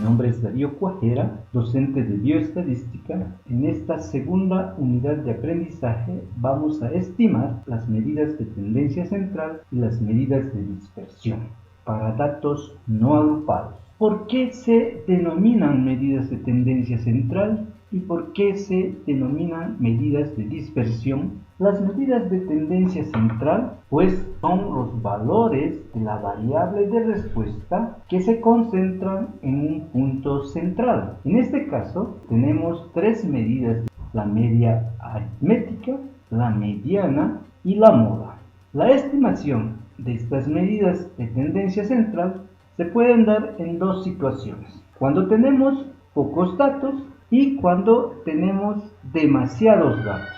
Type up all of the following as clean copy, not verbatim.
Mi nombre es Darío Cuajera, docente de bioestadística. En esta segunda unidad de aprendizaje vamos a estimar las medidas de tendencia central y las medidas de dispersión para datos no agrupados. ¿Por qué se denominan medidas de tendencia central y por qué se denominan medidas de dispersión? Las medidas de tendencia central pues son los valores de la variable de respuesta que se concentran en un punto central. En este caso tenemos tres medidas: la media aritmética, la mediana y la moda. La estimación de estas medidas de tendencia central se pueden dar en dos situaciones: cuando tenemos pocos datos y cuando tenemos demasiados datos.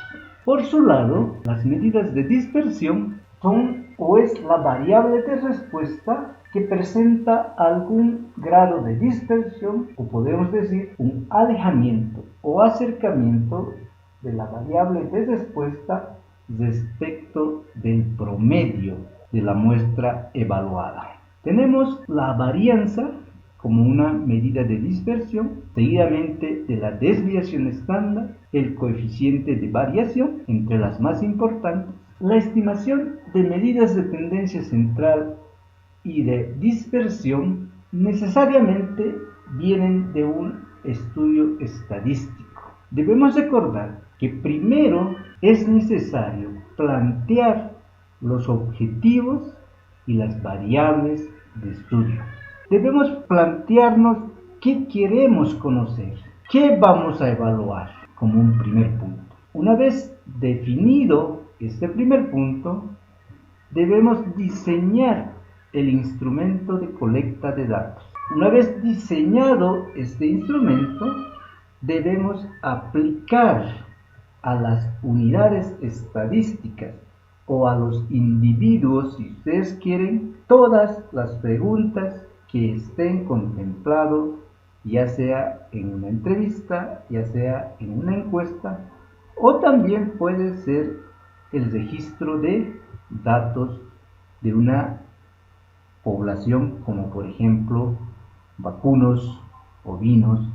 Por su lado, las medidas de dispersión son o es la variable de respuesta que presenta algún grado de dispersión, o podemos decir un alejamiento o acercamiento de la variable de respuesta respecto del promedio de la muestra evaluada. Tenemos la varianza como una medida de dispersión, seguidamente de la desviación estándar, el coeficiente de variación, entre las más importantes. La estimación de medidas de tendencia central y de dispersión necesariamente vienen de un estudio estadístico. Debemos recordar que primero es necesario plantear los objetivos y las variables de estudio. Debemos plantearnos qué queremos conocer, qué vamos a evaluar como un primer punto. Una vez definido este primer punto, debemos diseñar el instrumento de colecta de datos. Una vez diseñado este instrumento, debemos aplicar a las unidades estadísticas o a los individuos, si ustedes quieren, todas las preguntas que estén contemplados, ya sea en una entrevista, ya sea en una encuesta, o también puede ser el registro de datos de una población, como por ejemplo vacunos, ovinos.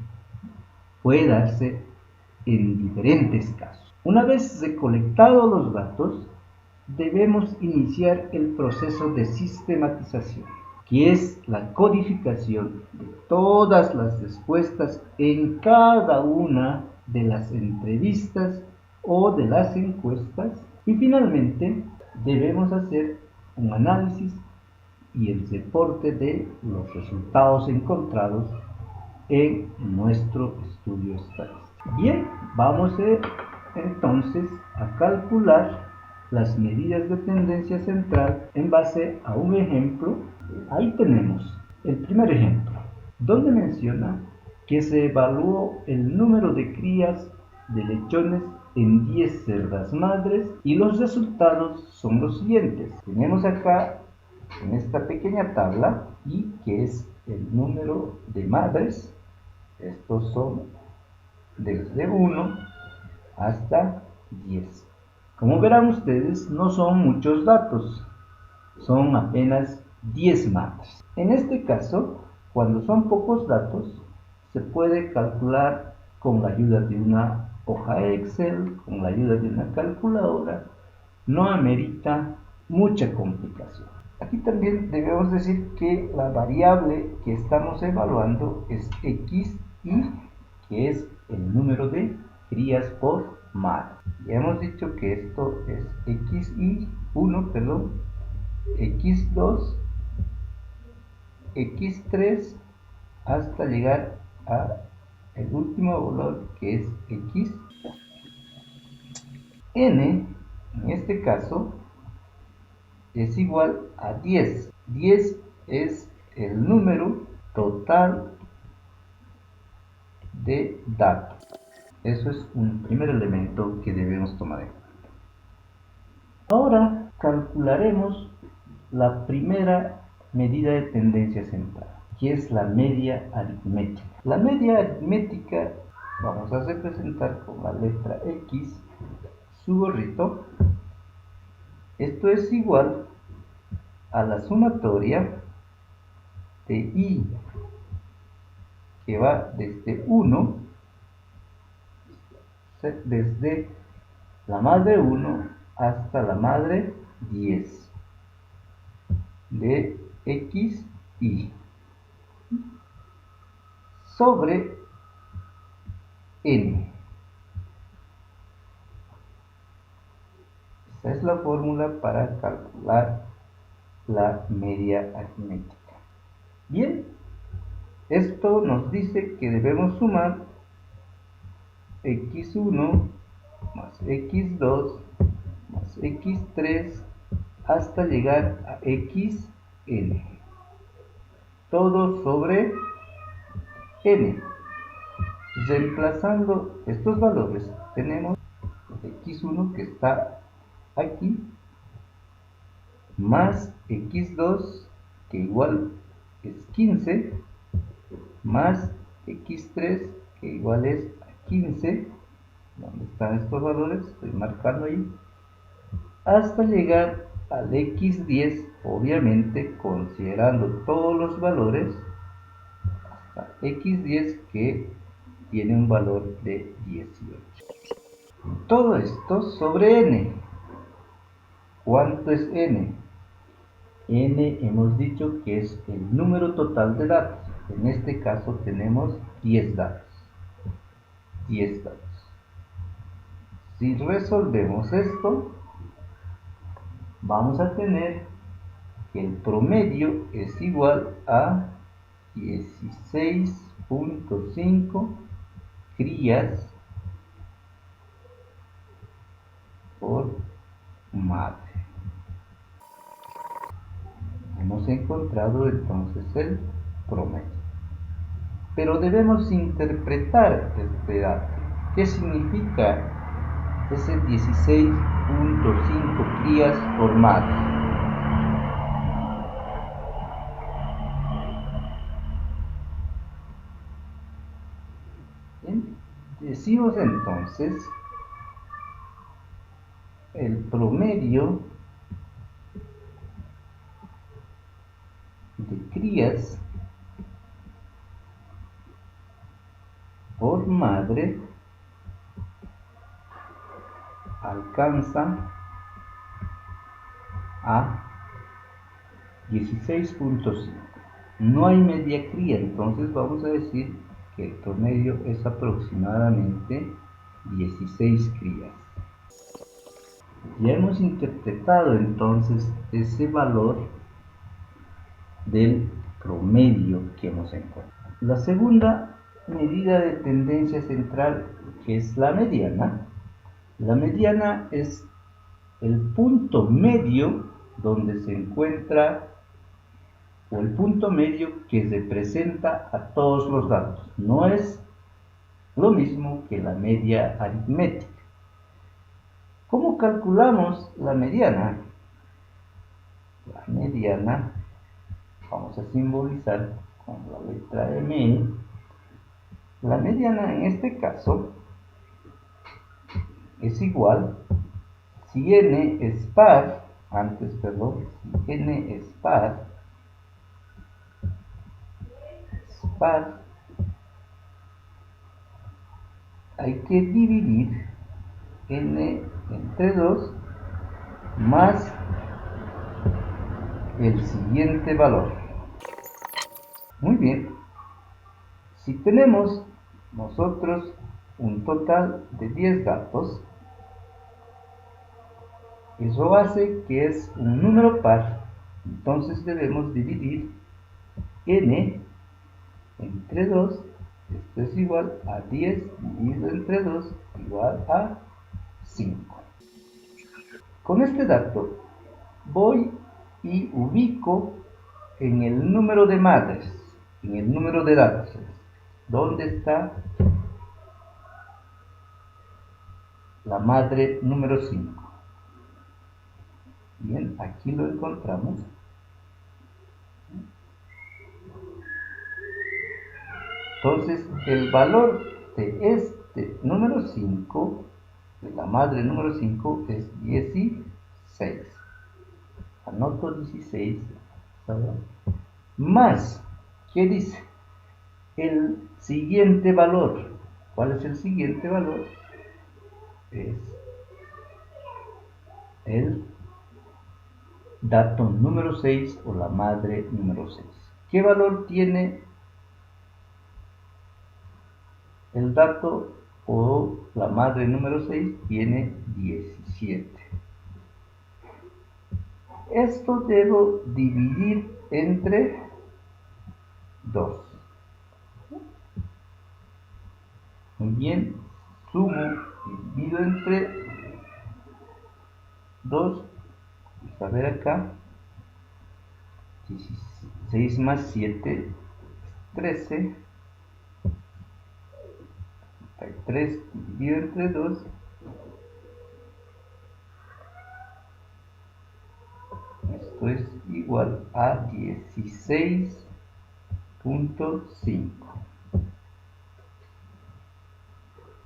Puede darse en diferentes casos. Una vez recolectados los datos, debemos iniciar el proceso de sistematización, que es la codificación de todas las respuestas en cada una de las entrevistas o de las encuestas, y finalmente debemos hacer un análisis y el reporte de los resultados encontrados en nuestro estudio estadístico. Bien, vamos entonces a calcular las medidas de tendencia central en base a un ejemplo. Ahí tenemos el primer ejemplo, donde menciona que se evaluó el número de crías de lechones en 10 cerdas madres y los resultados son los siguientes. Tenemos acá en esta pequeña tabla y que es el número de madres. Estos son desde 1 hasta 10. Como verán ustedes, no son muchos datos, son apenas 10 madres. En este caso, cuando son pocos datos, se puede calcular con la ayuda de una hoja Excel, con la ayuda de una calculadora. No amerita mucha complicación. Aquí también debemos decir que la variable que estamos evaluando es xy, que es el número de crías por madre. Ya hemos dicho que esto es xy1, x2, x3, hasta llegar a el último valor, que es x. N, en este caso, es igual a 10. 10 es el número total de datos. Eso es un primer elemento que debemos tomar en cuenta. Ahora calcularemos la primera medida de tendencia central, que es la media aritmética. La media aritmética vamos a representar con la letra X, su gorrito. Esto es igual a la sumatoria de y que va desde 1, desde la madre 1 hasta la madre 10 de x y sobre n. Esa es la fórmula para calcular la media aritmética. Bien, esto nos dice que debemos sumar x1 más x2 más x3 hasta llegar a xn, todo sobre n. Reemplazando estos valores, tenemos x1 que está aquí, más x2 que igual es 15, más x3 que igual es 15, ¿dónde están estos valores? Estoy marcando ahí, hasta llegar al x10, obviamente considerando todos los valores, hasta x10 que tiene un valor de 18. Todo esto sobre n. ¿Cuánto es n? N hemos dicho que es el número total de datos. En este caso tenemos 10 datos. 10 datos. Si resolvemos esto, vamos a tener que el promedio es igual a 16.5 crías por madre. Hemos encontrado entonces el promedio. Pero debemos interpretar este dato. ¿Qué significa ese 16.5 crías por madre? Bien, decimos entonces el promedio de crías por madre alcanza a 16.5. No hay media cría, entonces vamos a decir que el promedio es aproximadamente 16 crías. Ya hemos interpretado entonces ese valor del promedio que hemos encontrado. La segunda medida de tendencia central, que es la mediana. La mediana es el punto medio donde se encuentra, o el punto medio que representa a todos los datos. No es lo mismo que la media aritmética. ¿Cómo calculamos la mediana? La mediana vamos a simbolizar con la letra M. La mediana en este caso es igual, si n es par, si n es par, hay que dividir n entre 2 más el siguiente valor. Muy bien, si tenemos nosotros un total de 10 datos, eso hace que es un número par, entonces debemos dividir n entre 2, esto es igual a 10 dividido entre 2 igual a 5. Con este dato voy y ubico en el número de madres, en el número de datos, ¿dónde está la madre número 5? Bien, aquí lo encontramos. Entonces, el valor de este número 5, de la madre número 5, es 16. Anoto 16. Más, ¿qué dice? El siguiente valor. ¿Cuál es el siguiente valor? Es el dato número 6 o la madre número 6. ¿Qué valor tiene el dato o la madre número 6? Tiene 17. Esto debo dividir entre 2. Muy bien, sumo y divido entre 2. Vamos a ver acá. 16 más 7 es 13. 3 dividido entre 2. Esto es igual a 16.5.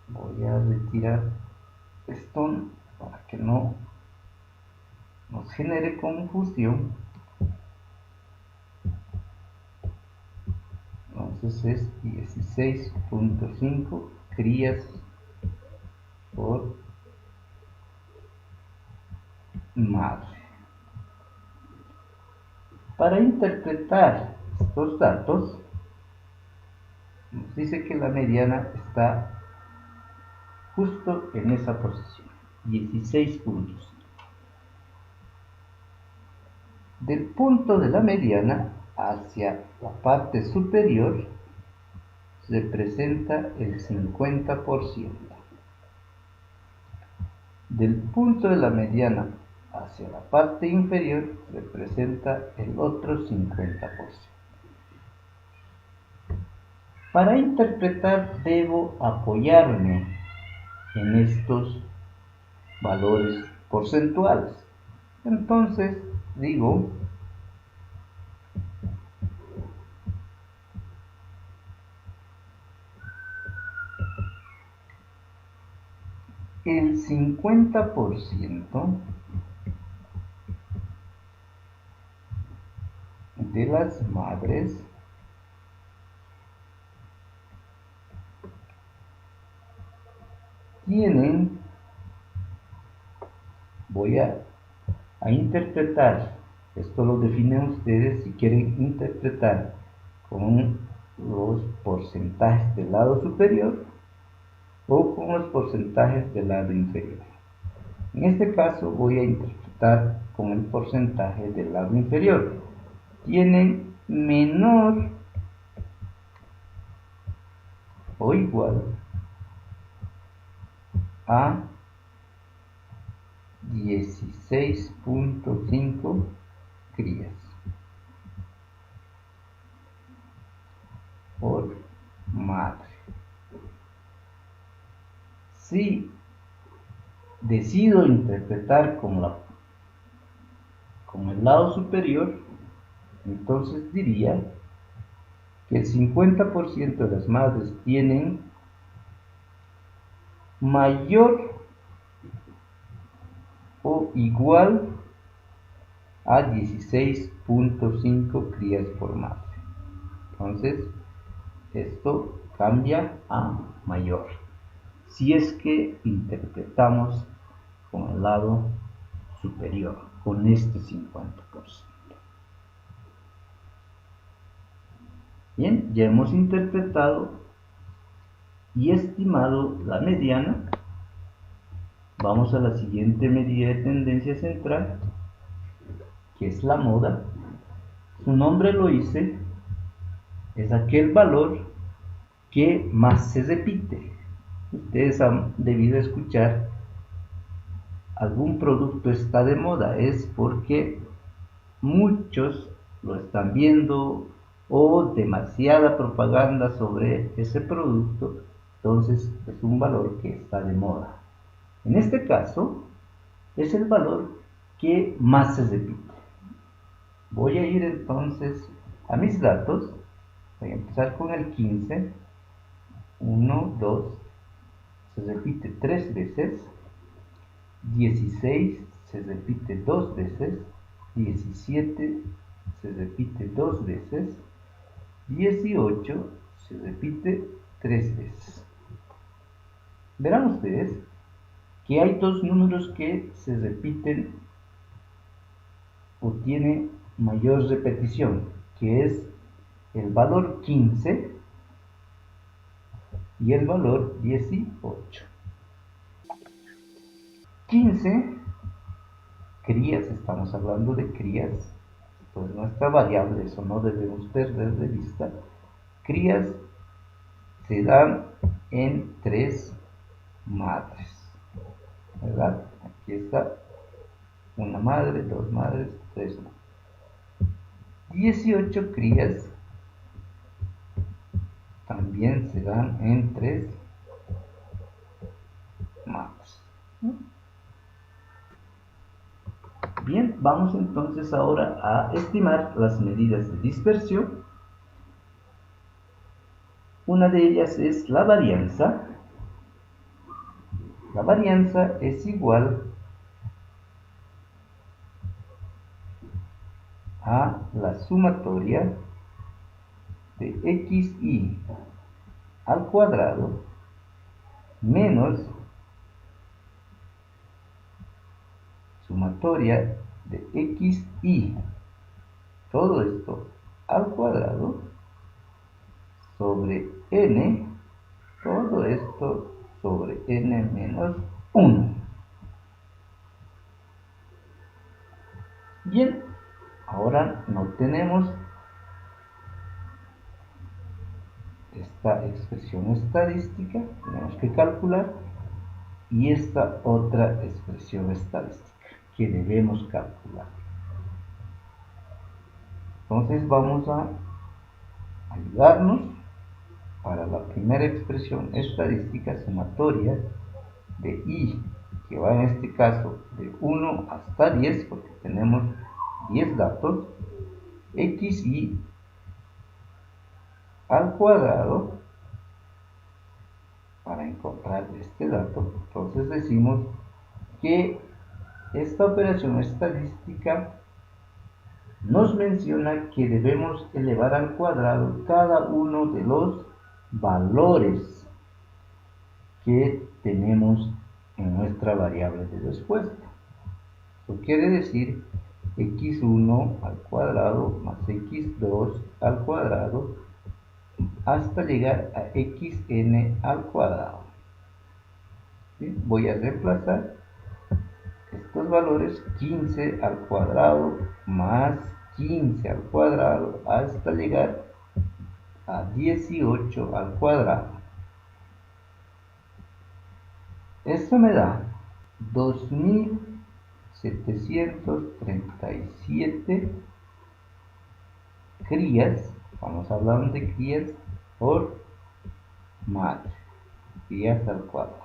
Voy a retirar esto para que no nos genere confusión. Entonces es 16.5 crías por madre. Para interpretar estos datos, nos dice que la mediana está justo en esa posición, 16.5. Del punto de la mediana hacia la parte superior representa el 50%. Del punto de la mediana hacia la parte inferior representa el otro 50%. Para interpretar debo apoyarme en estos valores porcentuales. Entonces digo el 50% de las madres tienen, voy a interpretar, esto lo definen ustedes si quieren interpretar con los porcentajes del lado superior o con los porcentajes del lado inferior. En este caso voy a interpretar con el porcentaje del lado inferior. Tienen menor o igual a 16.5 crías por madre. Si decido interpretar con el lado superior, entonces diría que el 50% de las madres tienen mayor o igual a 16.5 crías por madre. Entonces esto cambia a mayor si es que interpretamos con el lado superior, con este 50%. Bien, ya hemos interpretado y estimado la mediana. Vamos a la siguiente medida de tendencia central, que es la moda. Su nombre lo dice, es aquel valor que más se repite. Ustedes han debido escuchar: algún producto está de moda, es porque muchos lo están viendo o demasiada propaganda sobre ese producto, entonces es un valor que está de moda. En este caso es el valor que más se repite. Voy a ir entonces a mis datos. Voy a empezar con el 15. 1, 2, se repite 3 veces. 16 se repite 2 veces. 17 se repite 2 veces. 18 se repite 3 veces. Verán ustedes que hay dos números que se repiten o tiene mayor repetición, que es el valor 15 y el valor 18. 15 crías, estamos hablando de crías, pues nuestra variable, eso no debemos perder de vista. Crías se dan en 3 madres, ¿verdad? Aquí está una madre, 2 madres, 3 madres. 18 crías también se dan en 3 madres. Bien, vamos entonces ahora a estimar las medidas de dispersión. Una de ellas es la varianza. La varianza es igual a la sumatoria de xy al cuadrado menos sumatoria de xy, todo esto al cuadrado, sobre n, todo esto sobre n menos 1. Bien, ahora no tenemos esta expresión estadística, tenemos que calcular, y esta otra expresión estadística que debemos calcular. Entonces vamos a ayudarnos para la primera expresión estadística sumatoria de y, que va en este caso de 1 hasta 10, porque tenemos 10 datos, xy al cuadrado. Para encontrar este dato, entonces decimos que esta operación estadística nos menciona que debemos elevar al cuadrado cada uno de los valores que tenemos en nuestra variable de respuesta. Eso quiere decir x1 al cuadrado más x2 al cuadrado hasta llegar a xn al cuadrado. ¿Sí? Voy a reemplazar estos valores: 15 al cuadrado más 15 al cuadrado hasta llegar a 18 al cuadrado. Esto me da 2737 crías, vamos a hablar de crías por madre, crías al cuadrado.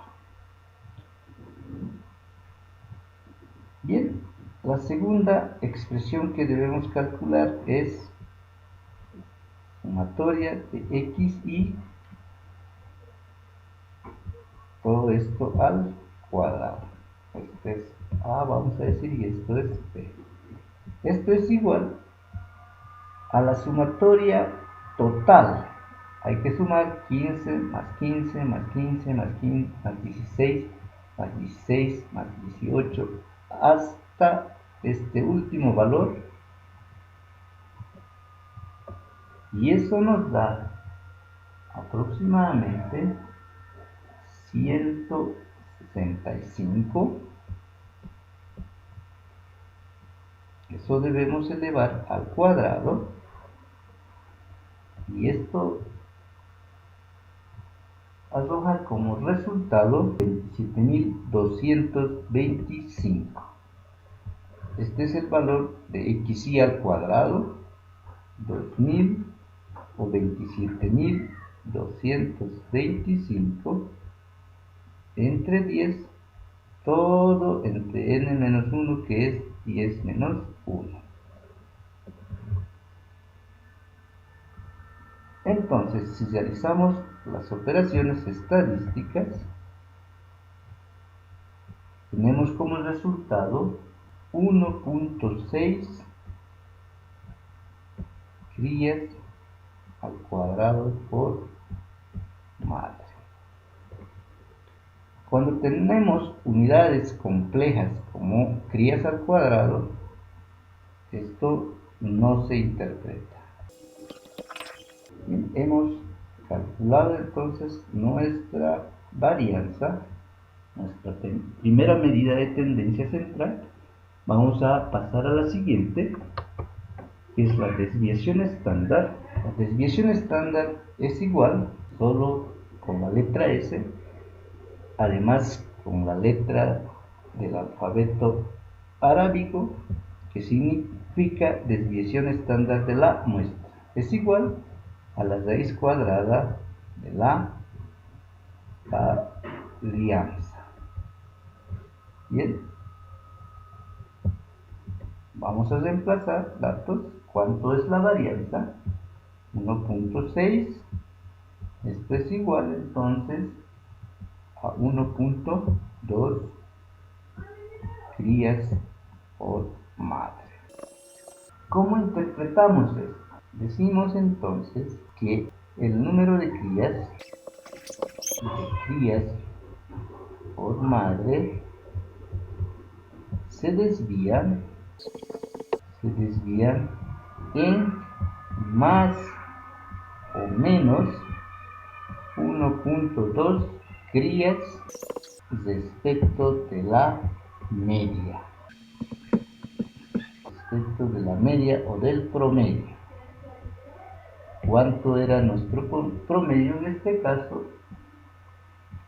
Bien, la segunda expresión que debemos calcular es sumatoria de xy, todo esto al cuadrado. Esto es A, vamos a decir, y esto es B. Esto es igual a la sumatoria total. Hay que sumar 15 más 15 más 15 más 15 más 16 más 16 más 18 hasta este último valor, y eso nos da aproximadamente 165. Eso debemos elevar al cuadrado, y esto arroja como resultado 27.225. Este es el valor de xy al cuadrado, 2000 o 27.225 entre 10, todo entre n menos 1, que es 10 menos 1. Entonces, si realizamos las operaciones estadísticas, tenemos como resultado 1.6 crías al cuadrado por madre. Cuando tenemos unidades complejas como crías al cuadrado, esto no se interpreta. Bien, hemos calculado entonces nuestra varianza, nuestra primera medida de tendencia central. Vamos a pasar a la siguiente, que es la desviación estándar. La desviación estándar es igual, solo con la letra S, además con la letra del alfabeto arábigo, que significa desviación estándar de la muestra. Es igual a la raíz cuadrada de la varianza. Bien, vamos a reemplazar datos. ¿Cuánto es la varianza? 1.6. Esto es igual entonces a 1.2 crías por madre. ¿Cómo interpretamos esto? Decimos entonces que el número de crías por madre se desvían en más o menos 1.2 crías respecto de la media. Respecto de la media o del promedio. ¿Cuánto era nuestro promedio en este caso?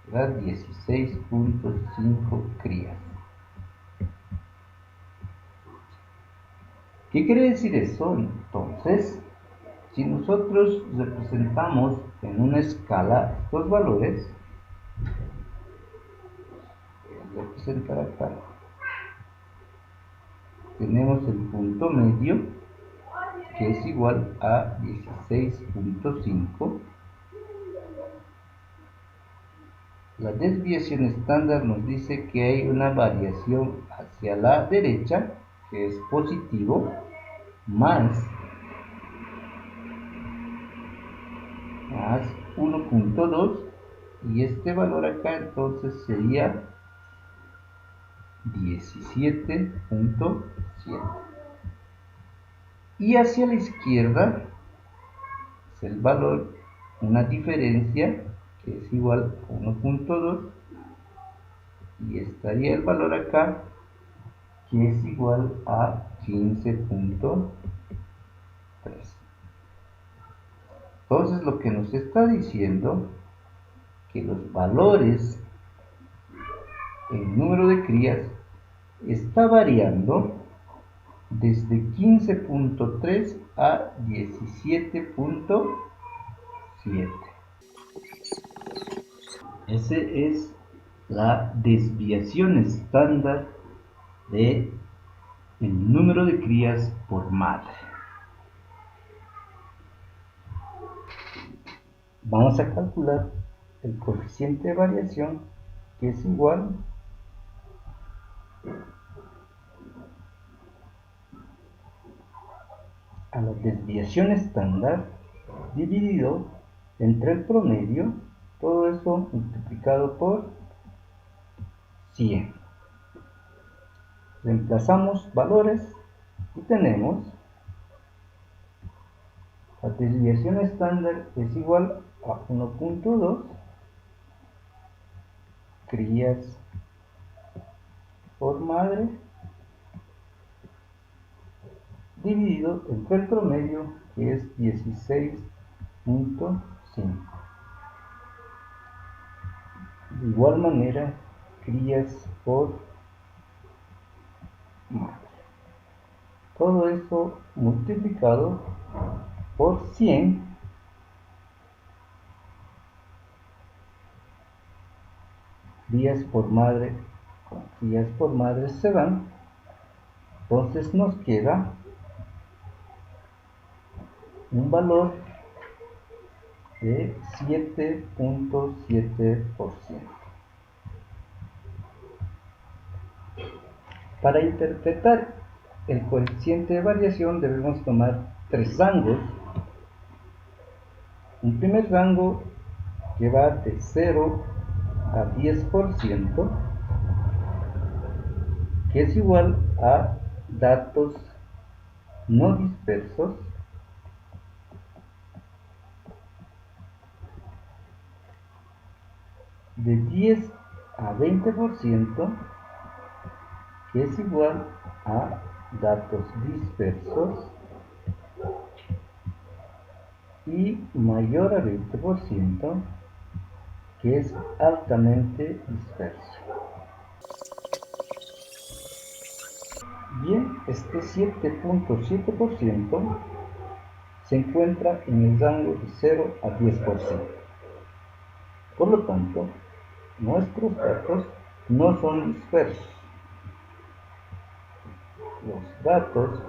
Era 16.5 crías. ¿Qué quiere decir eso? Entonces, si nosotros representamos en una escala estos valores, voy a representar acá, tenemos el punto medio, que es igual a 16.5. La desviación estándar nos dice que hay una variación hacia la derecha, que es positivo, más 1.2, y este valor acá entonces sería 17.7. Y hacia la izquierda es el valor, una diferencia que es igual a 1.2, y estaría el valor acá que es igual a 15.3. Entonces lo que nos está diciendo que los valores en número de crías está variando desde 15.3 a 17.7. Ese es la desviación estándar de el número de crías por madre. Vamos a calcular el coeficiente de variación, que es igual a la desviación estándar dividido entre el promedio, todo eso multiplicado por 100. Reemplazamos valores y tenemos la desviación estándar es igual a 1.2 crías por madre dividido entre el promedio, que es 16.5. De igual manera, crías por madre. Todo eso multiplicado por 100 crías por madre con crías por madre se van. Entonces nos queda un valor de 7.7%. Para interpretar el coeficiente de variación debemos tomar tres rangos. Un primer rango que va de 0 a 10%, que es igual a datos no dispersos de 10 a 20%, que es igual a datos dispersos, y mayor a 20%, que es altamente disperso. Bien, este 7.7% se encuentra en el rango de 0 a 10%. Por lo tanto, nuestros datos no son dispersos. Los datos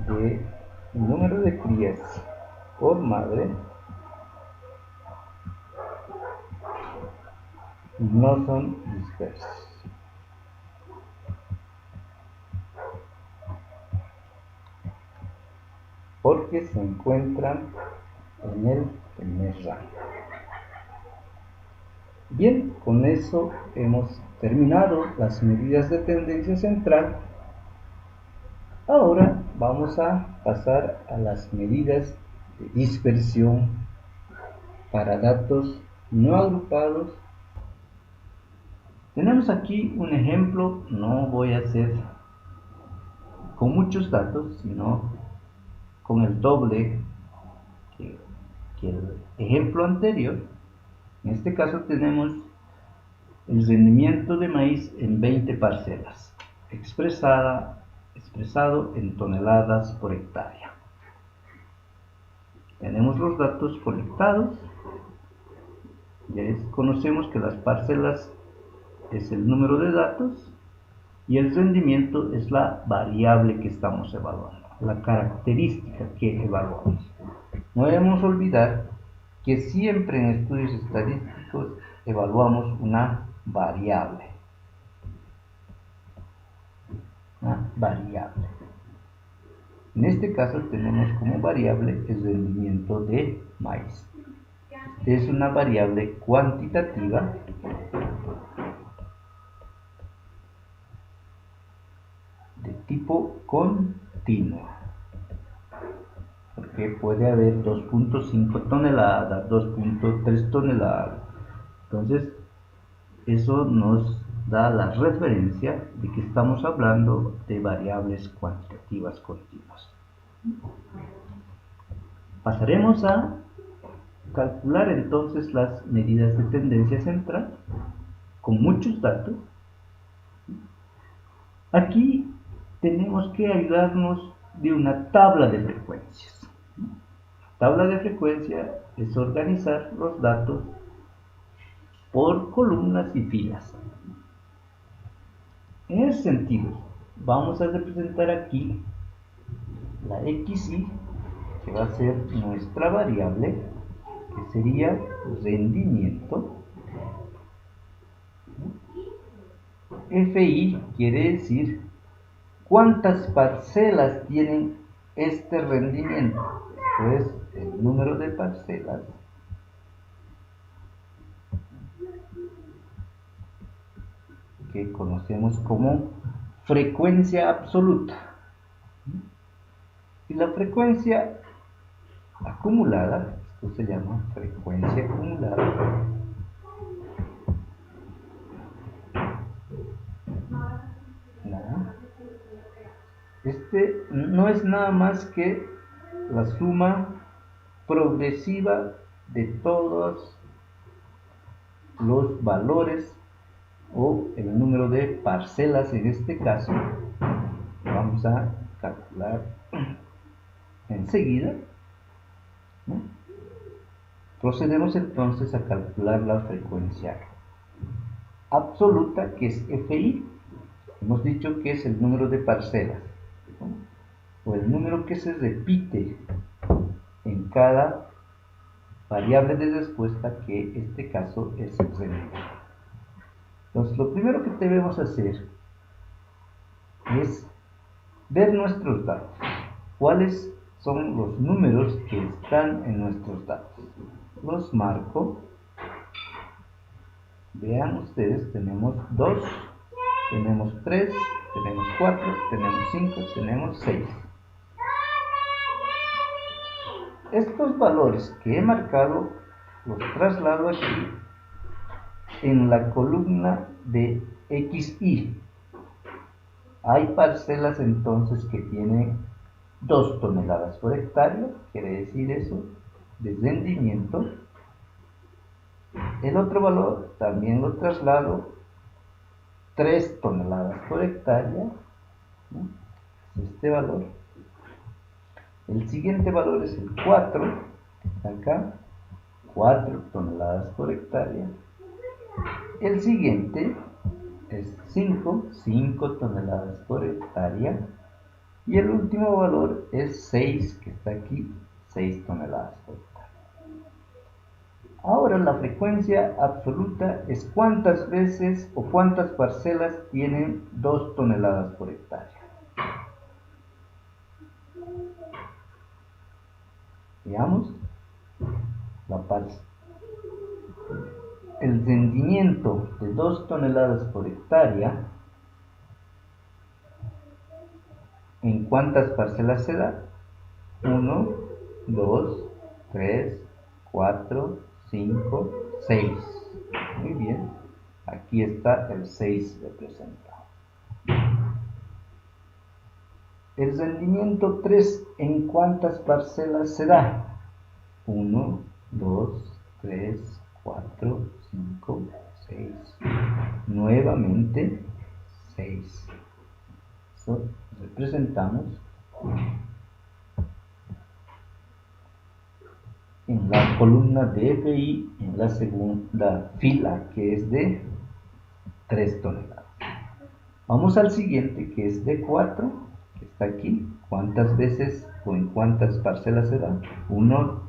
de número de crías por madre no son dispersos. Porque se encuentran en el primer rango. Bien, con eso hemos terminado las medidas de tendencia central. Ahora vamos a pasar a las medidas de dispersión para datos no agrupados. Tenemos aquí un ejemplo, no voy a hacer con muchos datos, sino con el doble que el ejemplo anterior. En este caso tenemos el rendimiento de maíz en 20 parcelas, expresado en toneladas por hectárea. Tenemos los datos colectados. Ya conocemos que las parcelas es el número de datos y el rendimiento es la variable que estamos evaluando, la característica que evaluamos. No debemos olvidar que siempre en estudios estadísticos evaluamos una variable. En este caso tenemos como variable el rendimiento de maíz. Es una variable cuantitativa de tipo continuo, porque puede haber 2.5 toneladas, 2.3 toneladas. Entonces, eso nos da la referencia de que estamos hablando de variables cuantitativas continuas. Pasaremos a calcular entonces las medidas de tendencia central con muchos datos. Aquí tenemos que ayudarnos de una tabla de frecuencias. Tabla de frecuencia es organizar los datos por columnas y filas. En ese sentido, vamos a representar aquí la XY, que va a ser nuestra variable, que sería rendimiento. FI quiere decir cuántas parcelas tienen este rendimiento. Esto es el número de parcelas que conocemos como frecuencia absoluta. Y la frecuencia acumulada, esto se llama frecuencia acumulada, no es nada más que la suma progresiva de todos los valores o el número de parcelas. En este caso vamos a calcular enseguida, ¿no? Procedemos entonces a calcular la frecuencia absoluta, que es FI. Hemos dicho que es el número de parcelas, ¿no? O el número que se repite en cada variable de respuesta, que en este caso es el rendimiento. Entonces, lo primero que debemos hacer es ver nuestros datos. ¿Cuáles son los números que están en nuestros datos. Los marco. Vean ustedes, tenemos 2, tenemos 3, tenemos 4, tenemos 5, tenemos 6. Estos valores que he marcado los traslado aquí en la columna de XY. Hay parcelas entonces que tienen 2 toneladas por hectárea, quiere decir eso, de rendimiento. El otro valor también lo traslado 3 toneladas por hectárea, ¿no? Este valor. El siguiente valor es el 4, acá, 4 toneladas por hectárea. El siguiente es 5 toneladas por hectárea. Y el último valor es 6, que está aquí, 6 toneladas por hectárea. Ahora la frecuencia absoluta es cuántas veces o cuántas parcelas tienen 2 toneladas por hectárea. Veamos. El rendimiento de 2 toneladas por hectárea, ¿en cuántas parcelas se da? 1, 2, 3, 4, 5, 6. Muy bien. Aquí está el 6 representado. El rendimiento 3, ¿en cuántas parcelas se da? 1, 2, 3, 4, 5, 6. Nuevamente 6. Eso representamos en la columna de FI, en la segunda fila, que es de 3 toneladas. Vamos al siguiente, que es de 4, que está aquí. ¿Cuántas veces o en cuántas parcelas se da? 1,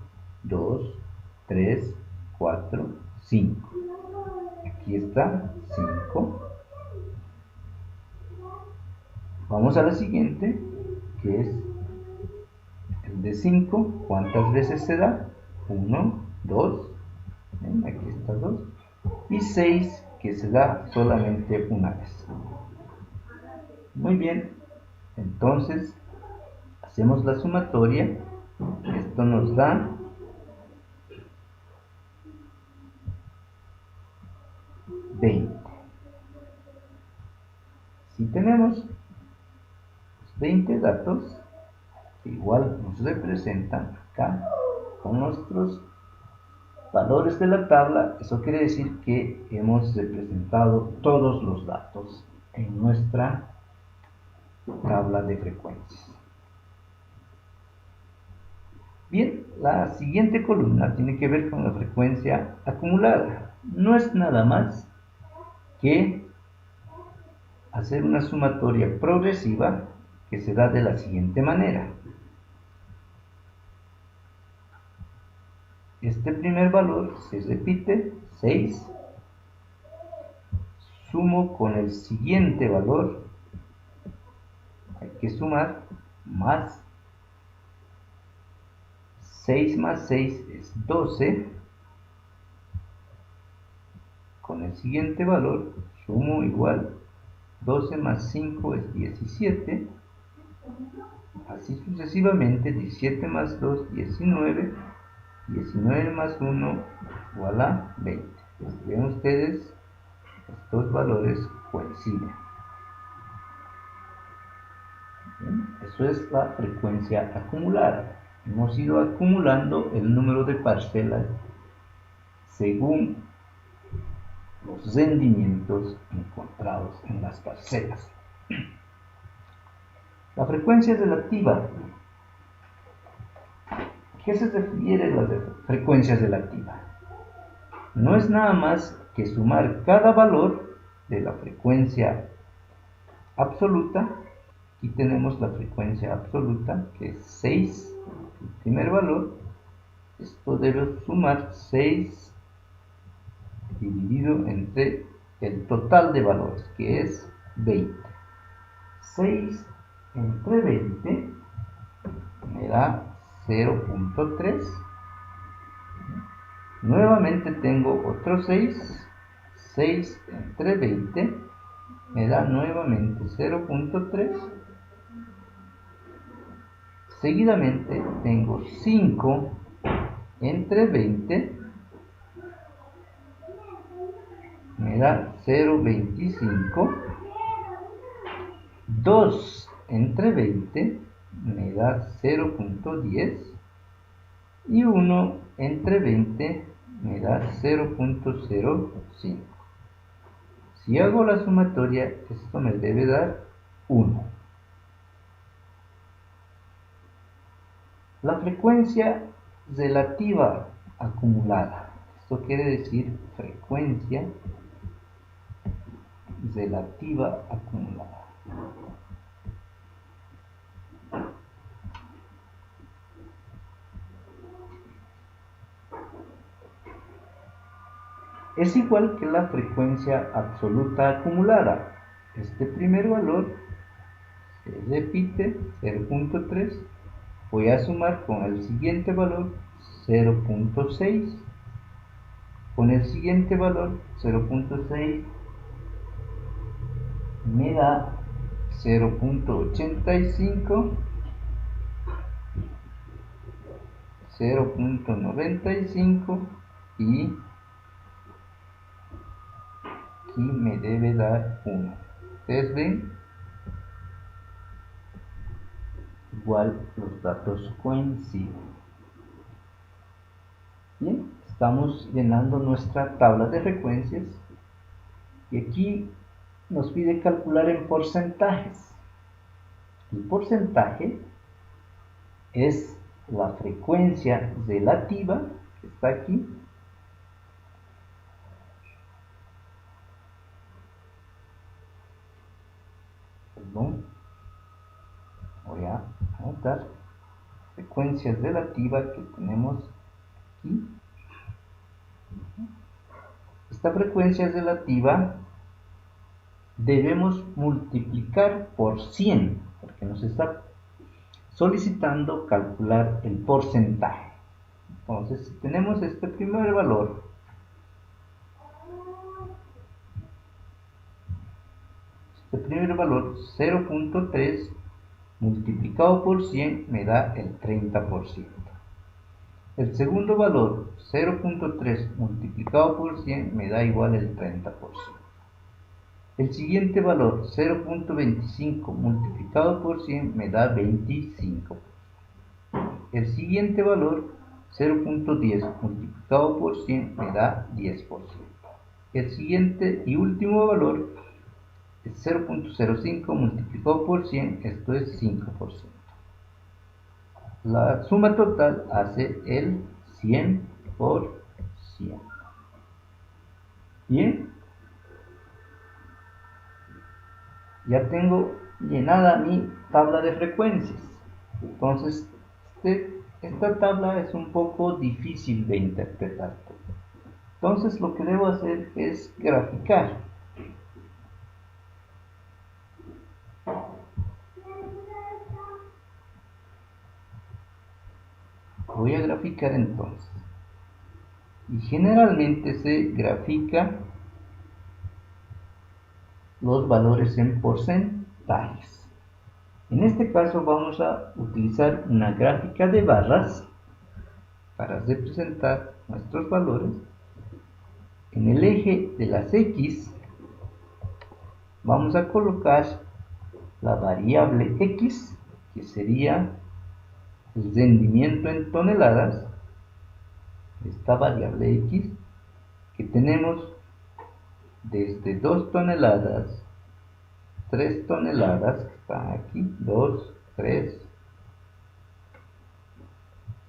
2, 3, 4, 5. Aquí está 5. Vamos a la siguiente, que es el de 5. ¿Cuántas veces se da? 1, 2, aquí está 2. Y 6, que se da solamente una vez. Muy bien, entonces hacemos la sumatoria. Esto nos da 20. Si tenemos 20 datos, que igual nos representan acá con nuestros valores de la tabla, eso quiere decir que hemos representado todos los datos en nuestra tabla de frecuencias. Bien, la siguiente columna tiene que ver con la frecuencia acumulada. No es nada más que hacer una sumatoria progresiva que se da de la siguiente manera. Este primer valor se repite, 6. Sumo con el siguiente valor, hay que sumar, más 6 más 6 es 12. Con el siguiente valor sumo igual, 12 más 5 es 17. Así sucesivamente, 17 más 2, 19. 19 más 1 igual a 20. Ven ustedes, estos valores coinciden. Bien, eso es la frecuencia acumulada. Hemos ido acumulando el número de parcelas según los rendimientos encontrados en las parcelas. La frecuencia relativa. ¿Qué se refiere a la frecuencia relativa? No es nada más que sumar cada valor de la frecuencia absoluta. Aquí tenemos la frecuencia absoluta, que es 6, el primer valor. Esto debe sumar 6 dividido entre el total de valores, que es 20. 6 entre 20, me da 0.3. Nuevamente tengo otro 6. 6 entre 20 me da nuevamente 0.3. Seguidamente tengo 5 entre 20 me da 0.25. 2 entre 20 me da 0.10 y 1 entre 20 me da 0.05. Si hago la sumatoria, esto me debe dar 1. La frecuencia relativa acumulada. Esto quiere decir frecuencia relativa acumulada. Es igual que la frecuencia absoluta acumulada. Este primer valor se repite, 0.3. Voy a sumar con el siguiente valor, 0.6. Con el siguiente valor, 0.6, me da 0.85, 0.95 y aquí me debe dar 1. Ustedes ven, igual los datos coinciden. Bien, estamos llenando nuestra tabla de frecuencias y aquí nos pide calcular en porcentajes. El porcentaje es la frecuencia relativa que está aquí voy a anotar frecuencia relativa que tenemos aquí. Esta frecuencia relativa debemos multiplicar por 100 porque nos está solicitando calcular el porcentaje. Entonces, si tenemos este primer valor, este primer valor 0.3 multiplicado por 100 me da el 30%. El segundo valor 0.3 multiplicado por 100 me da igual el 30%. El siguiente valor 0.25 multiplicado por 100 me da 25%. El siguiente valor 0.10 multiplicado por 100 me da 10%. El siguiente y último valor es 0.05 multiplicado por 100, esto es 5%. La suma total hace el 100%. Bien, ya tengo llenada mi tabla de frecuencias. Entonces, esta tabla es un poco difícil de interpretar. Entonces, lo que debo hacer es graficar. Voy a graficar entonces. Y generalmente se grafica los valores en porcentajes. En este caso vamos a utilizar una gráfica de barras para representar nuestros valores. En el eje de las X vamos a colocar la variable X, que sería el rendimiento en toneladas. Esta variable X que tenemos desde 2 toneladas, 3 toneladas, que están aquí, 2, 3,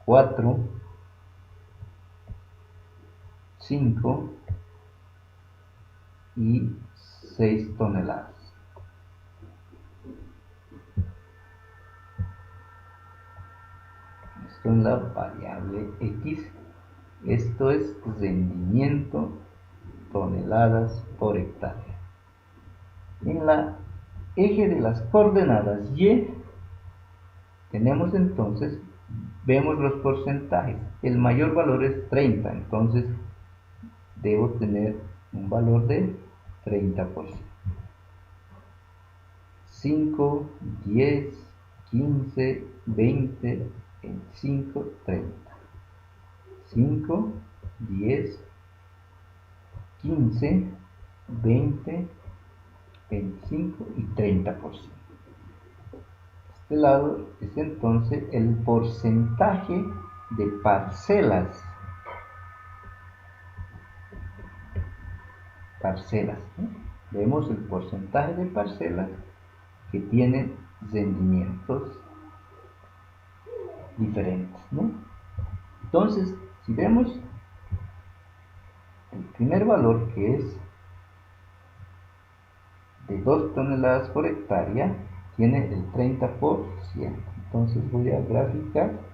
4, 5 y 6 toneladas. Esto es la variable X. Esto es rendimiento toneladas por hectárea. En la eje de las coordenadas Y tenemos entonces, vemos los porcentajes. El mayor valor es 30, entonces debo tener un valor de 30%. 5, 10, 15, 20, 25, 30. 5, 10, 15, 20, 25 y 30%. Este lado es entonces el porcentaje de parcelas. ¿No? Vemos el porcentaje de parcelas que tienen rendimientos diferentes, ¿no? Entonces, si vemos el primer valor, que es de 2 toneladas por hectárea, tiene el 30%. Entonces voy a graficar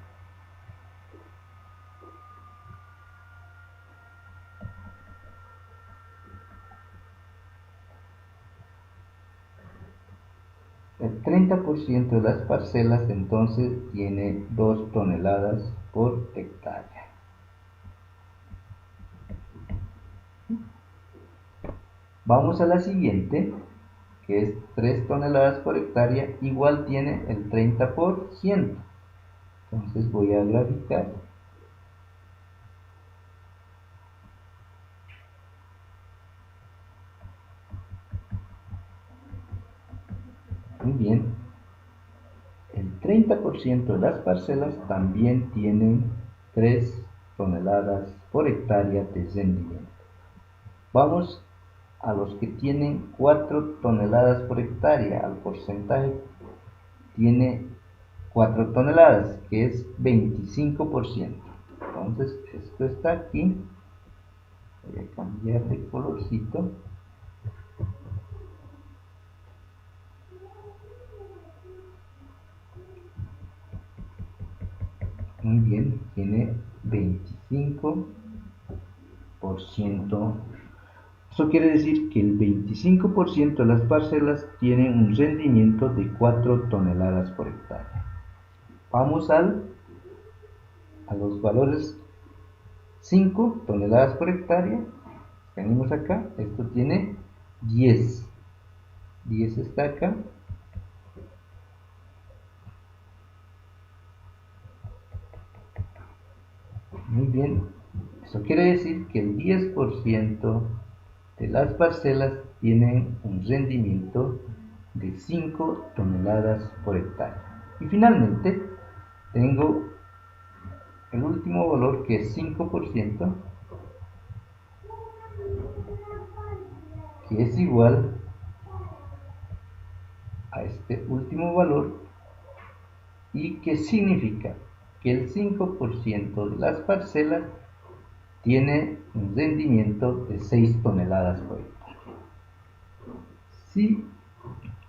el 30% de las parcelas, entonces tiene 2 toneladas por hectárea. Vamos a la siguiente, que es 3 toneladas por hectárea, igual tiene el 30%. Entonces voy a graficar. Muy bien. El 30% de las parcelas también tienen 3 toneladas por hectárea de rendimiento. Vamos a los que tienen 4 toneladas por hectárea. Al porcentaje tiene 4 toneladas, que es 25%. Entonces, esto está aquí. Voy a cambiar de colorcito. Muy bien, tiene 25%. Eso quiere decir que el 25% de las parcelas tienen un rendimiento de 4 toneladas por hectárea. Vamos a los valores. 5 toneladas por hectárea. Venimos acá, esto tiene 10. 10 está acá. Muy bien. Eso quiere decir que el 10% de las parcelas tienen un rendimiento de 5 toneladas por hectárea. Y finalmente tengo el último valor, que es 5%, que es igual a este último valor, y que significa que el 5% de las parcelas tiene un rendimiento de 6 toneladas por hectárea. Si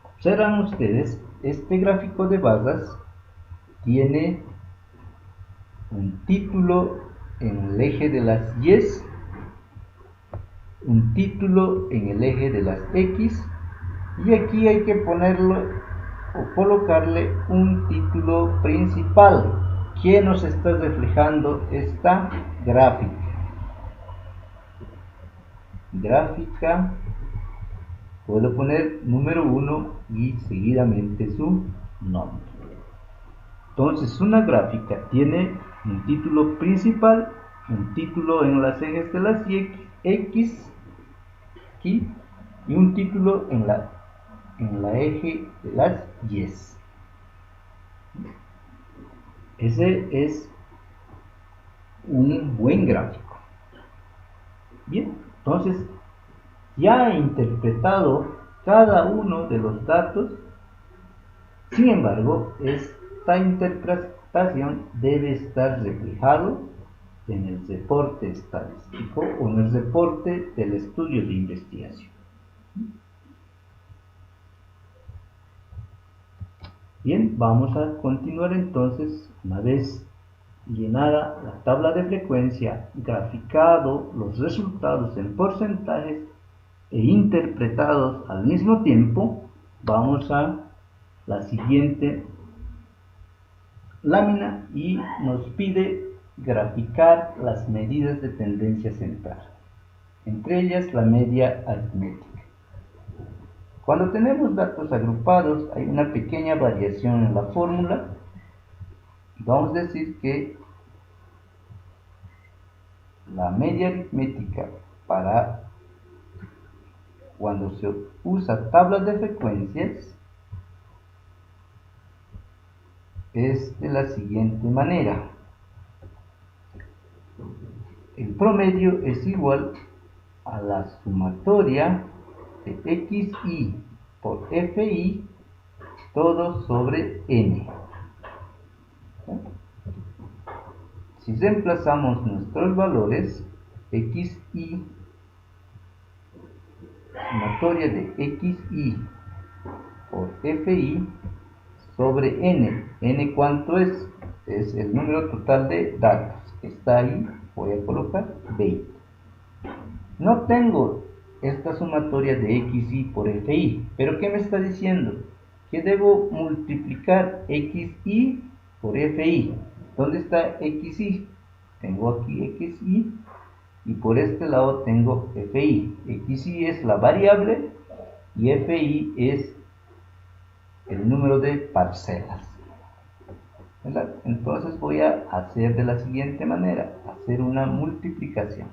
observan ustedes, este gráfico de barras tiene un título en el eje de las Y, un título en el eje de las X, y aquí hay que ponerlo o colocarle un título principal que nos está reflejando esta gráfica. Puedo poner número 1 y seguidamente su nombre. Entonces, una gráfica tiene un título principal, un título en los ejes de las X aquí, y un título en la eje de las Y. Ese es un buen gráfico. Bien, entonces ya he interpretado cada uno de los datos. Sin embargo, esta interpretación debe estar reflejado en el reporte estadístico o en el reporte del estudio de investigación. Bien, vamos a continuar entonces. Una vez llenada la tabla de frecuencia, graficado los resultados en porcentajes e interpretados al mismo tiempo, vamos a la siguiente lámina y nos pide graficar las medidas de tendencia central, entre ellas la media aritmética. Cuando tenemos datos agrupados hay una pequeña variación en la fórmula. Vamos a decir que la media aritmética para cuando se usa tablas de frecuencias es de la siguiente manera. El promedio es igual a la sumatoria de xi por fi todo sobre n. Si reemplazamos nuestros valores, xi, sumatoria de xi por fi sobre n ¿cuánto es? Es el número total de datos que está ahí, voy a colocar 20. No tengo esta sumatoria de xi por fi, pero ¿qué me está diciendo? Que debo multiplicar xi por fi. ¿Dónde está xi? Tengo aquí xi y por este lado tengo fi. Xi es la variable y fi es el número de parcelas, ¿verdad? Entonces voy a hacer de la siguiente manera, hacer una multiplicación.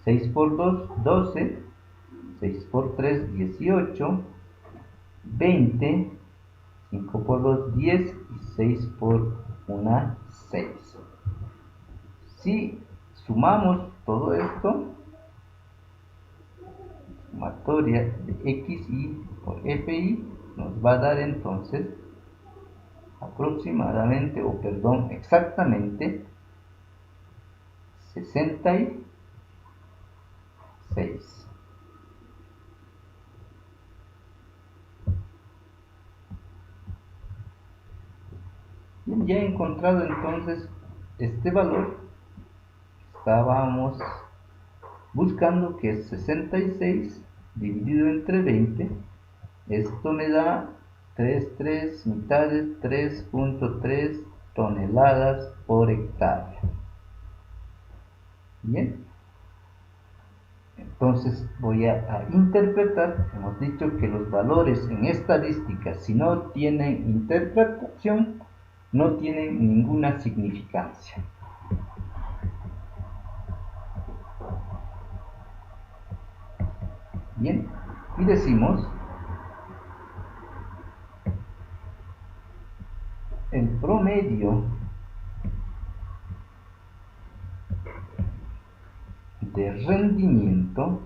6 por 2, 12, 6 por 3, 18, 20, 5 por 2, 10 y 6 por 1, 6. Si sumamos todo esto, sumatoria de xi por fi nos va a dar entonces aproximadamente, exactamente 66. Bien, ya he encontrado entonces este valor. Estábamos buscando que es 66 dividido entre 20. Esto me da 3 mitades, 3.3 toneladas por hectárea. Bien, entonces voy a interpretar. Hemos dicho que los valores en estadística, si no tienen interpretación, no tienen ninguna significancia. Bien, y decimos el promedio de rendimiento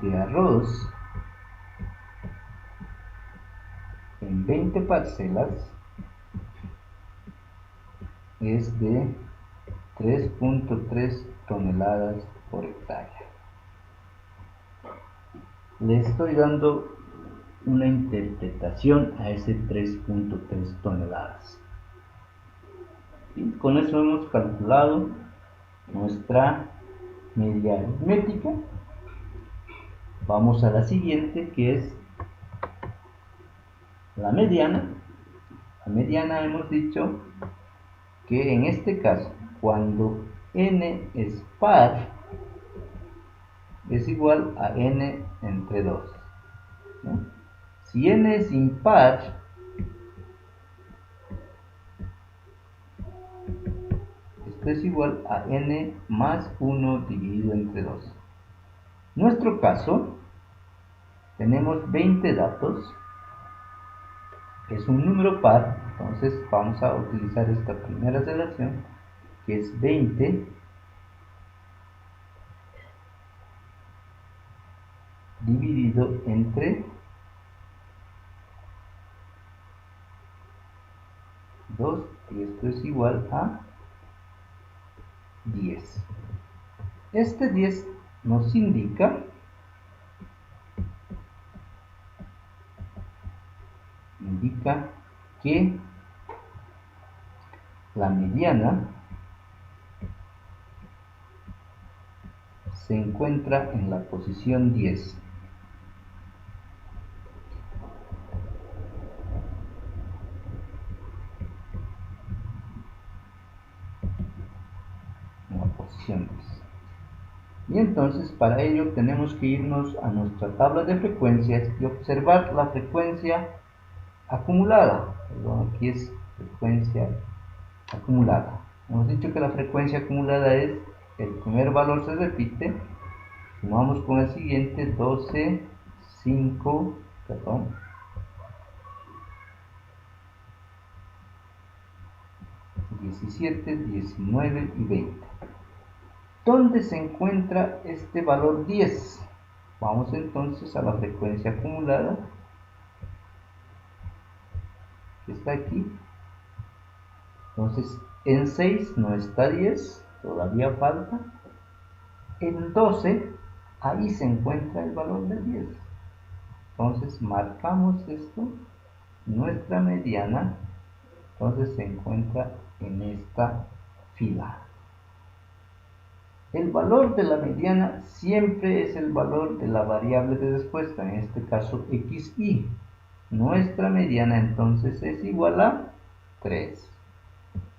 de arroz en 20 parcelas es de 3.3 toneladas por hectárea. Le estoy dando una interpretación a ese 3.3 toneladas. Y con eso hemos calculado nuestra media aritmética. Vamos a la siguiente, que es la mediana. La mediana hemos dicho que en este caso, cuando n es par, es igual a n entre 2, ¿no? Si n es impar, esto es igual a n más 1 dividido entre 2. En nuestro caso, tenemos 20 datos, es un número par, entonces vamos a utilizar esta primera relación, que es 20 dividido entre 2, y esto es igual a 10. Este 10 nos indica que la mediana se encuentra en la posición 10. entonces para ello tenemos que irnos a nuestra tabla de frecuencias y observar la frecuencia acumulada. Perdón, aquí es frecuencia acumulada. Hemos dicho que la frecuencia acumulada es el primer valor se repite, sumamos con el siguiente 12, 5, perdón, 17, 19 y 20. ¿Dónde se encuentra este valor 10? Vamos entonces a la frecuencia acumulada, que está aquí. Entonces en 6 no está 10, todavía falta. En 12, ahí se encuentra el valor de 10. Entonces marcamos esto, nuestra mediana, entonces se encuentra en esta fila. El valor de la mediana siempre es el valor de la variable de respuesta, en este caso xy. Nuestra mediana entonces es igual a 3.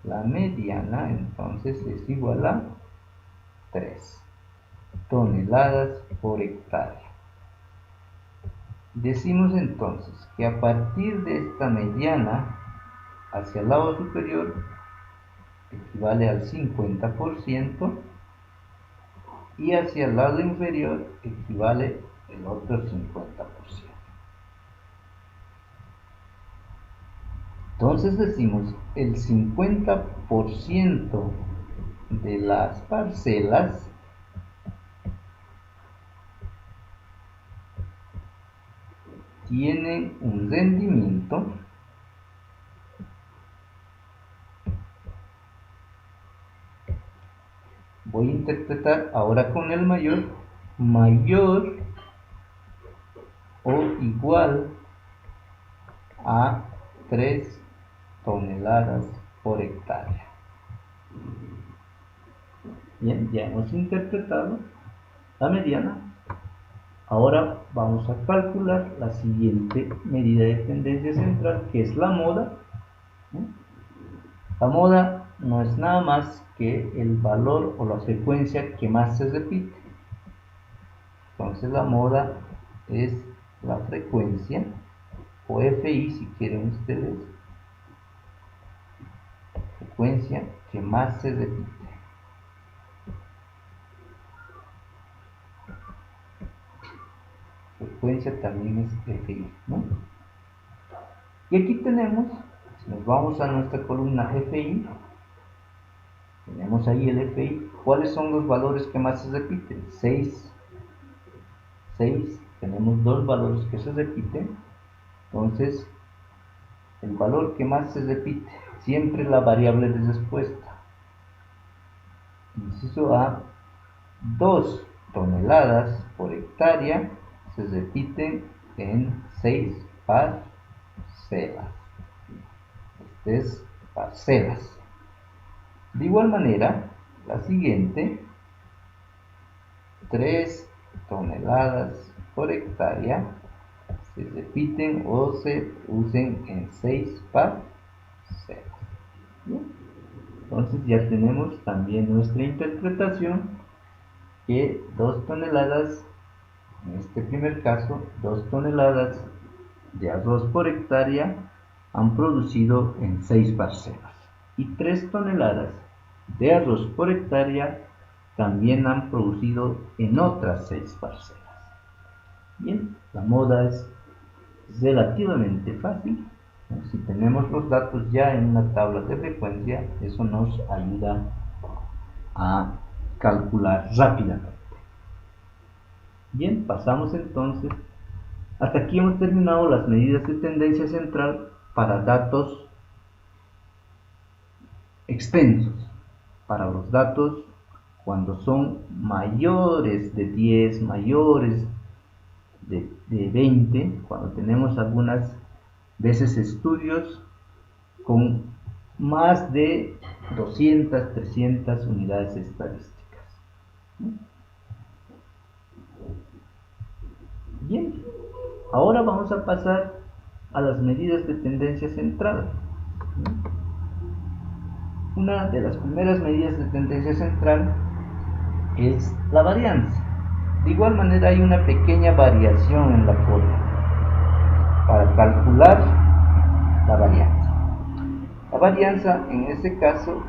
La mediana entonces es igual a 3 toneladas por hectárea. Decimos entonces que a partir de esta mediana hacia el lado superior equivale al 50% y hacia el lado inferior equivale el otro 50%. Entonces decimos el 50% de las parcelas tienen un rendimiento voy a interpretar ahora con el mayor o igual a 3 toneladas por hectárea. Bien, ya hemos interpretado la mediana. Ahora vamos a calcular la siguiente medida de tendencia central, que es la moda. La moda no es nada más que el valor o la frecuencia que más se repite. Entonces la moda es la frecuencia, o FI si quieren ustedes, frecuencia que más se repite. Frecuencia también es FI, ¿no? Y aquí tenemos, si nos vamos a nuestra columna FI, tenemos ahí el FI. ¿Cuáles son los valores que más se repiten? 6, tenemos dos valores que se repiten. Entonces, el valor que más se repite, siempre la variable de respuesta. Inciso A, 2 toneladas por hectárea se repiten en 6 parcelas. Este es parcelas. De igual manera, la siguiente, 3 toneladas por hectárea se repiten o se usen en 6 parcelas. ¿Bien? Entonces ya tenemos también nuestra interpretación, que 2 toneladas, en este primer caso, 2 toneladas de arroz por hectárea han producido en 6 parcelas. Y 3 toneladas de arroz por hectárea también han producido en otras 6 parcelas. Bien, la moda es relativamente fácil. Si tenemos los datos ya en una tabla de frecuencia, eso nos ayuda a calcular rápidamente. Bien, pasamos entonces. Hasta aquí hemos terminado las medidas de tendencia central para datos extensos. Para los datos cuando son mayores de 10, mayores de 20, cuando tenemos algunas veces estudios con más de 200, 300 unidades estadísticas. Bien, ahora vamos a pasar a las medidas de tendencia central. Una de las primeras medidas de tendencia central es la varianza. De igual manera hay una pequeña variación en la fórmula para calcular la varianza. La varianza en este caso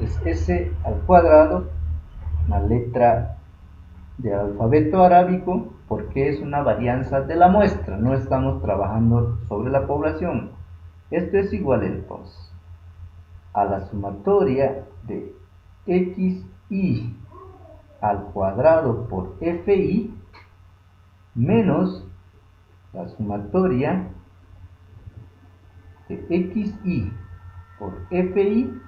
es s al cuadrado, la letra del alfabeto arábico, porque es una varianza de la muestra, no estamos trabajando sobre la población. Esto es igual entonces a la sumatoria de xi al cuadrado por fi menos la sumatoria de xi por fi,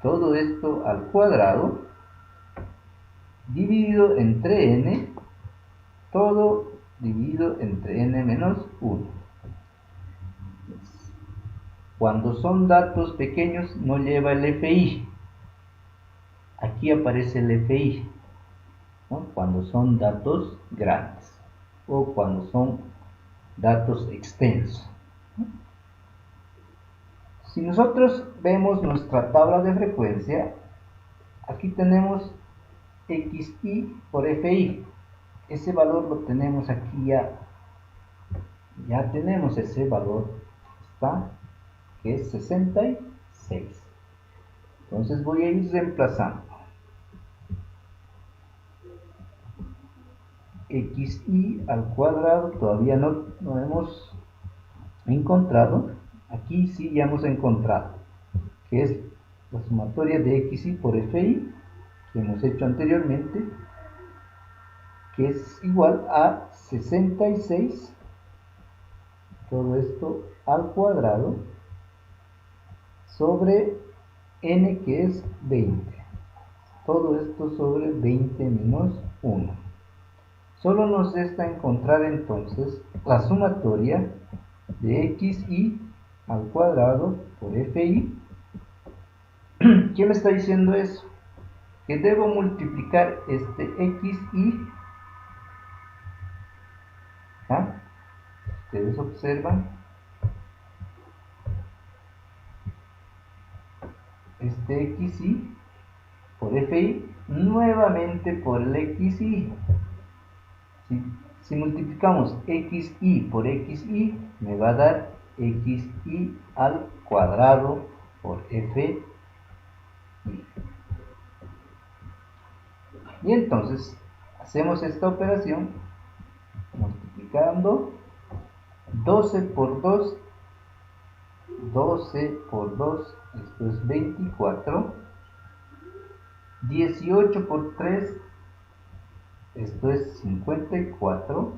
todo esto al cuadrado, dividido entre n, todo dividido entre n menos 1. Cuando son datos pequeños no lleva el fi. Aquí aparece el fi, ¿no? Cuando son datos grandes o cuando son datos extensos. Si nosotros vemos nuestra tabla de frecuencia, aquí tenemos xi por fi. Ese valor lo tenemos aquí ya tenemos ese valor, está, que es 66. Entonces voy a ir reemplazando xi al cuadrado, todavía no hemos encontrado. Aquí sí ya hemos encontrado, que es la sumatoria de xi por fi, que hemos hecho anteriormente, que es igual a 66, todo esto al cuadrado, sobre n, que es 20. Todo esto sobre 20 menos 1. Solo nos resta encontrar entonces la sumatoria de xi al cuadrado por fi. ¿Qué me está diciendo eso? Que debo multiplicar este xi. Ustedes observan este xi por fi nuevamente por el xi. Si multiplicamos xi por xi, me va a dar xi al cuadrado por fi. Y entonces hacemos esta operación multiplicando 12 por 2, 12 por 2, esto es 24, 18 por 3, esto es 54,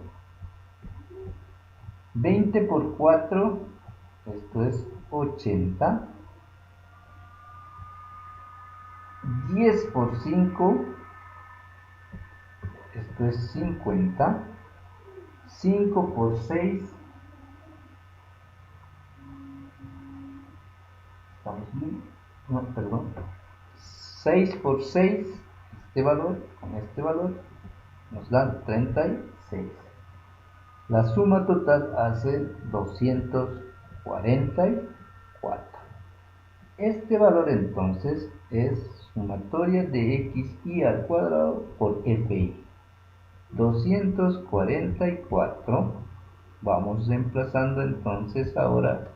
20 por 4, esto es 80, 10 por 5, esto es 50, 5 por 6, no, perdón, 6 por 6, este valor con este valor nos da 36. La suma total hace 244. Este valor entonces es sumatoria de xi al cuadrado por fi. 244. Vamos reemplazando entonces ahora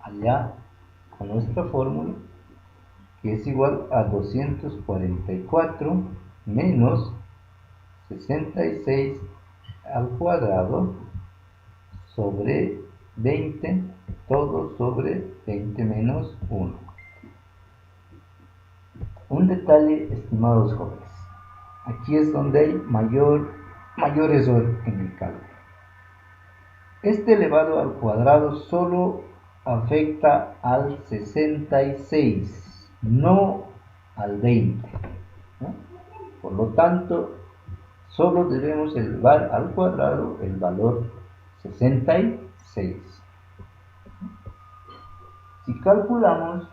allá con nuestra fórmula, que es igual a 244 menos 66 al cuadrado sobre 20, todo sobre 20 menos 1. Un detalle, estimados jóvenes, aquí es donde hay mayor error en el cálculo. Este elevado al cuadrado solo afecta al 66, no al 20, ¿no? Por lo tanto, solo debemos elevar al cuadrado el valor 66. Si calculamos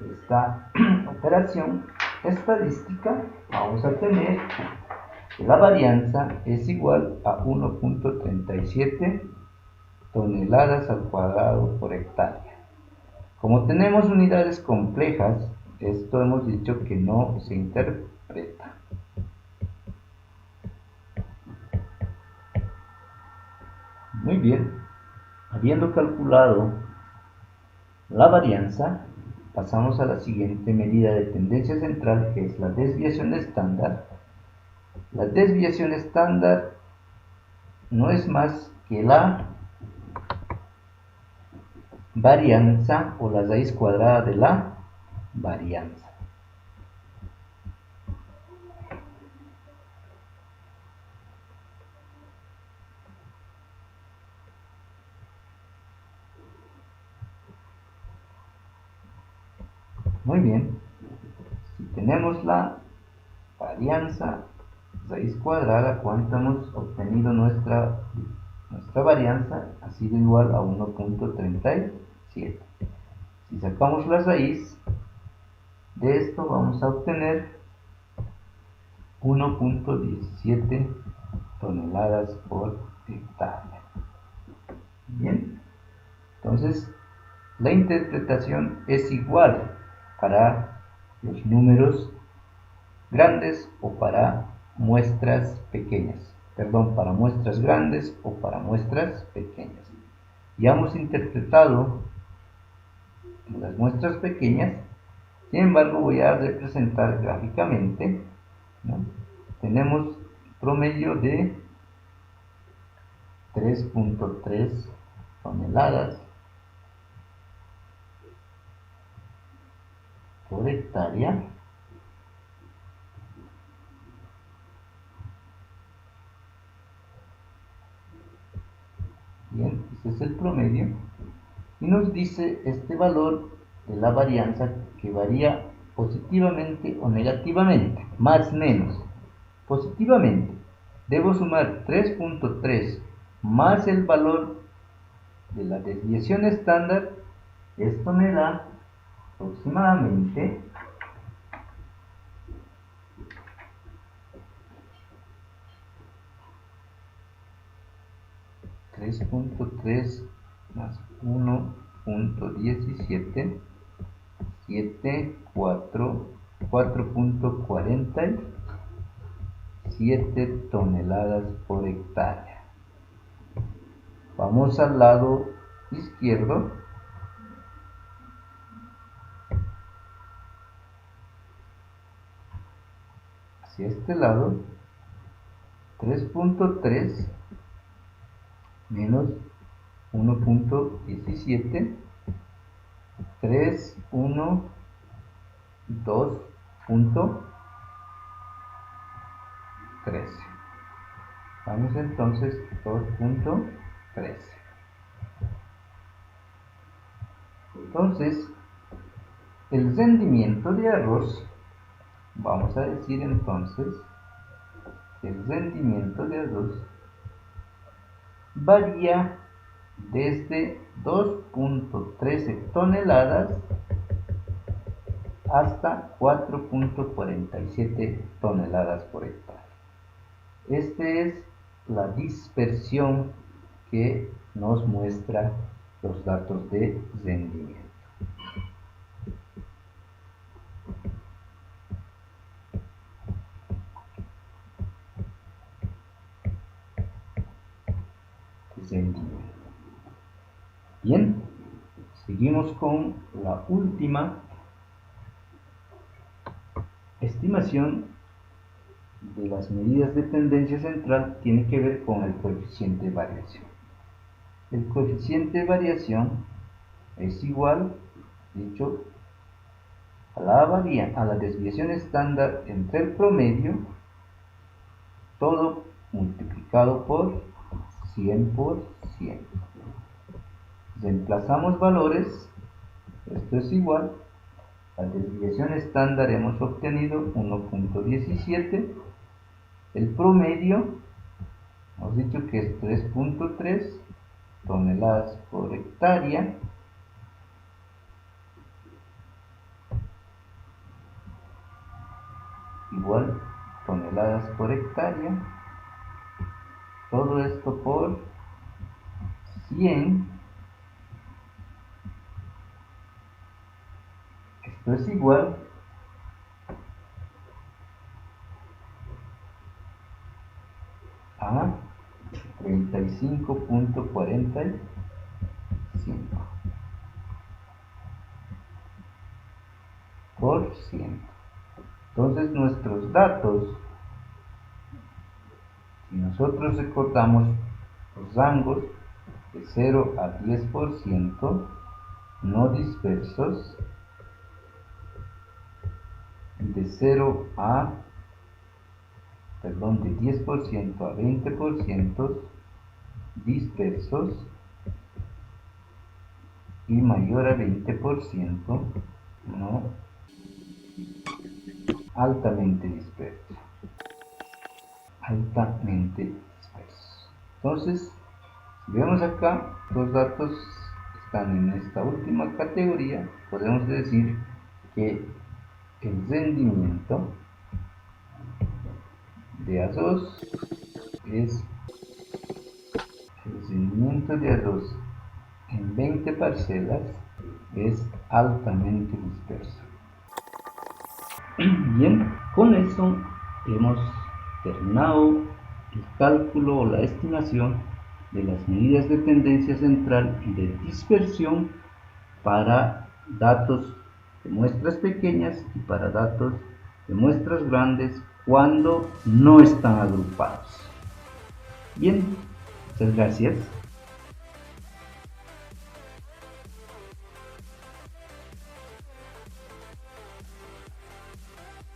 esta operación estadística, vamos a tener que la varianza es igual a 1.37 toneladas al cuadrado por hectárea. Como tenemos unidades complejas, Esto hemos dicho que no se interpreta. Muy bien, habiendo calculado la varianza, pasamos a la siguiente medida de tendencia central, que es la desviación estándar. La desviación estándar no es más que la varianza o la raíz cuadrada de la varianza. Muy bien, si tenemos la varianza raíz cuadrada, ¿cuánto hemos obtenido? Nuestra varianza ha sido igual a 1.37. Si sacamos la raíz de esto, vamos a obtener 1.17 toneladas por hectárea. Bien, entonces la interpretación es igual para los números grandes o para muestras pequeñas. Perdón, para muestras grandes o para muestras pequeñas. Ya hemos interpretado las muestras pequeñas, sin embargo voy a representar gráficamente, ¿no? Tenemos promedio de 3.3 toneladas por hectárea. Bien, ese es el promedio. Y nos dice este valor de la varianza que varía positivamente o negativamente, más o menos. Positivamente, debo sumar 3.3 más el valor de la desviación estándar. Esto me da aproximadamente 3.3 más 1.17, 4.47 toneladas por hectárea. Vamos al lado izquierdo. Hacia este lado, 3.3 menos 1.17, 3.12.13. Vamos entonces 2.13. Entonces, el rendimiento de arroz, vamos a decir entonces, el rendimiento de arroz varía desde 2.13 toneladas hasta 4.47 toneladas por hectárea. Esta es la dispersión que nos muestra los datos de rendimiento. Bien, seguimos con la última estimación de las medidas de tendencia central. Tiene que ver con el coeficiente de variación. El coeficiente de variación es igual, dicho, a la desviación estándar entre el promedio, todo multiplicado por 100%. Reemplazamos valores, esto es igual, la desviación estándar hemos obtenido 1.17, el promedio hemos dicho que es 3.3 toneladas por hectárea, igual toneladas por hectárea, todo esto por 100. Esto es igual a 35.45%. Entonces nuestros datos, si nosotros recordamos los rangos de 0 a 10% no dispersos, de 10% a 20% dispersos y mayor a 20% no altamente dispersos. Entonces, si vemos acá, los datos están en esta última categoría. Podemos decir que el rendimiento de A2 es en 20 parcelas es altamente disperso. Bien, con eso hemos terminado el cálculo o la estimación de las medidas de tendencia central y de dispersión para datos de muestras pequeñas y para datos de muestras grandes cuando no están agrupados. Bien, muchas gracias.